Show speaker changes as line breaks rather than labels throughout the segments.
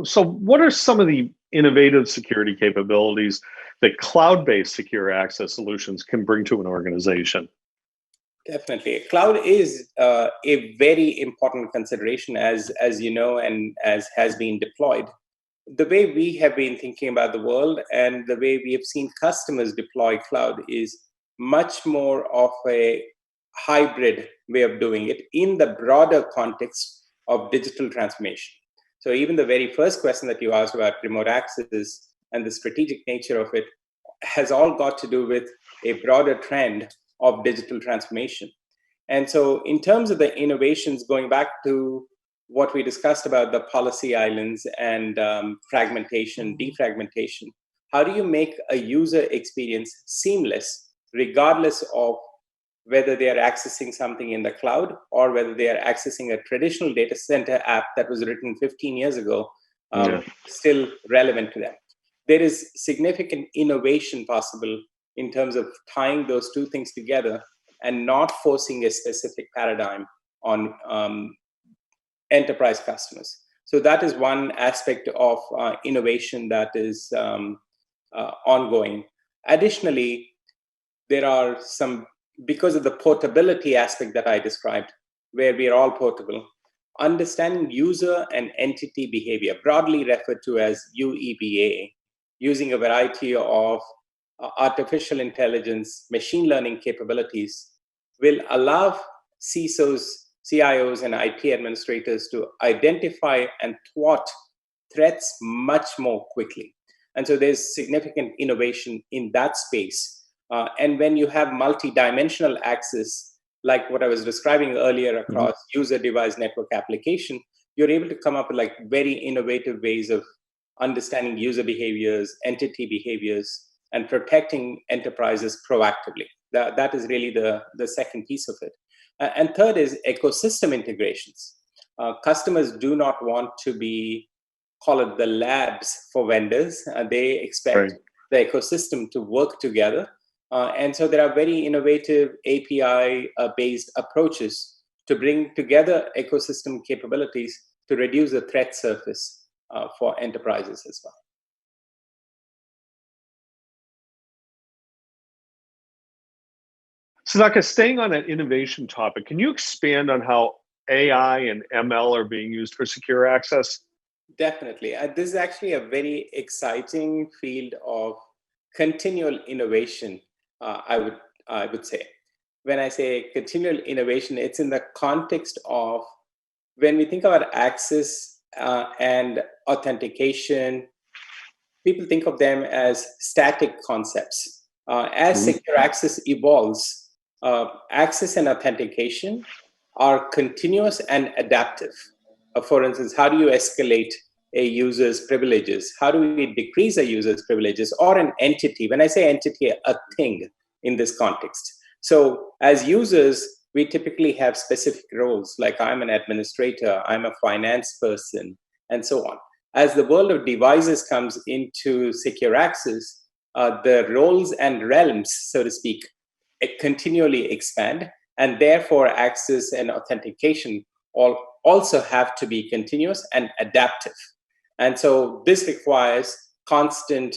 So, what are some of the innovative security capabilities that cloud-based secure access solutions can bring to an organization?
Definitely. Cloud is a very important consideration, as you know, and as has been deployed. The way we have been thinking about the world and the way we have seen customers deploy cloud is much more of a hybrid way of doing it in the broader context of digital transformation. So even the very first question that you asked about remote access and the strategic nature of it has all got to do with a broader trend of digital transformation. And so, in terms of the innovations, going back to what we discussed about the policy islands and fragmentation, defragmentation, how do you make a user experience seamless, regardless of whether they are accessing something in the cloud or whether they are accessing a traditional data center app that was written 15 years ago,
Yeah.
still relevant to them? There is significant innovation possible in terms of tying those two things together and not forcing a specific paradigm on enterprise customers. So that is one aspect of innovation that is ongoing. Additionally, there are some, because of the portability aspect that I described, where we are all portable, understanding user and entity behavior, broadly referred to as UEBA, using a variety of artificial intelligence, machine learning capabilities, will allow CISOs, CIOs, and IT administrators to identify and thwart threats much more quickly. And so there's significant innovation in that space. And when you have multi-dimensional access, like what I was describing earlier across user device network application, you're able to come up with like very innovative ways of understanding user behaviors, entity behaviors, and protecting enterprises proactively. That is really the second piece of it. And third is ecosystem integrations. Customers do not want to be, call it the labs for vendors. They expect the ecosystem to work together. And so there are very innovative API-based approaches to bring together ecosystem capabilities to reduce the threat surface for enterprises as well.
Sudhakar, staying on that innovation topic, can you expand on how AI and ML are being used for secure access?
Definitely. This is actually a very exciting field of continual innovation, I would say. When I say continual innovation, it's in the context of when we think about access and authentication, people think of them as static concepts. As secure access evolves, access and authentication are continuous and adaptive. For instance, how do you escalate a user's privileges? How do we decrease a user's privileges or an entity? When I say entity, a thing in this context. So as users, we typically have specific roles, like I'm an administrator, I'm a finance person, and so on. As the world of devices comes into secure access, the roles and realms, so to speak, continually expand, and therefore access and authentication also have to be continuous and adaptive. And so this requires constant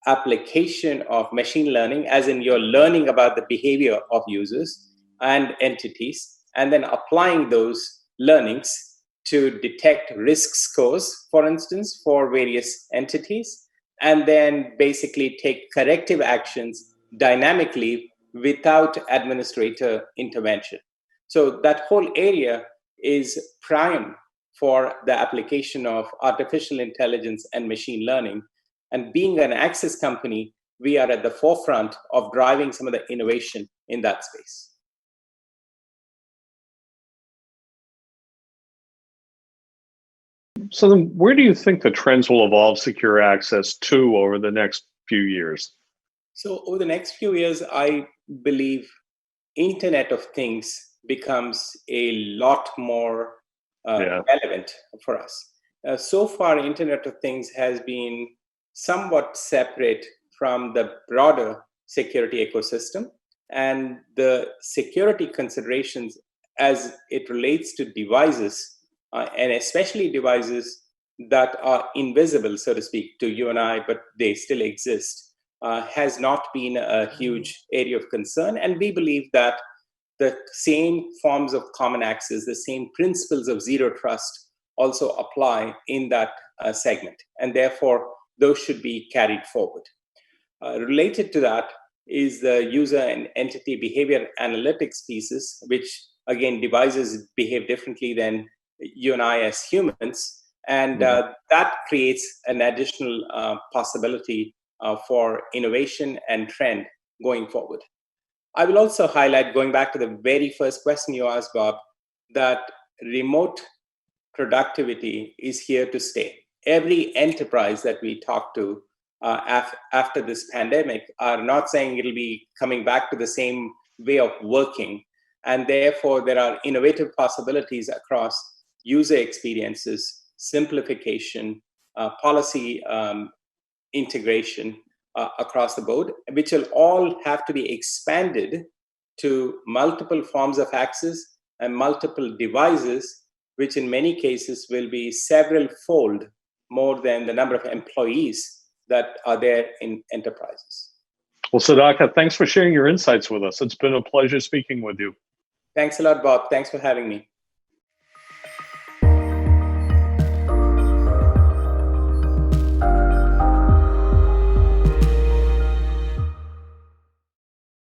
application of machine learning, as in you're learning about the behavior of users and entities, and then applying those learnings to detect risk scores, for instance, for various entities, and then basically take corrective actions dynamically without administrator intervention. So that whole area is prime for the application of artificial intelligence and machine learning. And being an access company, we are at the forefront of driving some of the innovation in that space.
So then where do you think the trends will evolve secure access to over the next few years?
So over the next few years, I believe Internet of Things becomes a lot more relevant for us. So far, Internet of Things has been somewhat separate from the broader security ecosystem, and the security considerations as it relates to devices, and especially devices that are invisible, so to speak, to you and I, but they still exist, has not been a huge area of concern. And we believe that the same forms of common access, the same principles of zero trust also apply in that segment. And therefore, those should be carried forward. Related to that is the user and entity behavior analytics pieces, which again, devices behave differently than you and I as humans. And that creates an additional possibility for innovation and trend going forward. I will also highlight, going back to the very first question you asked, Bob, that remote productivity is here to stay. Every enterprise that we talk to after this pandemic are not saying it'll be coming back to the same way of working. And therefore, there are innovative possibilities across user experiences, simplification, policy integration across the board, which will all have to be expanded to multiple forms of access and multiple devices, which in many cases will be several fold more than the number of employees that are there in enterprises.
Well, Sudhakar, thanks for sharing your insights with us. It's been a pleasure speaking with you.
Thanks a lot, Bob. Thanks for having me.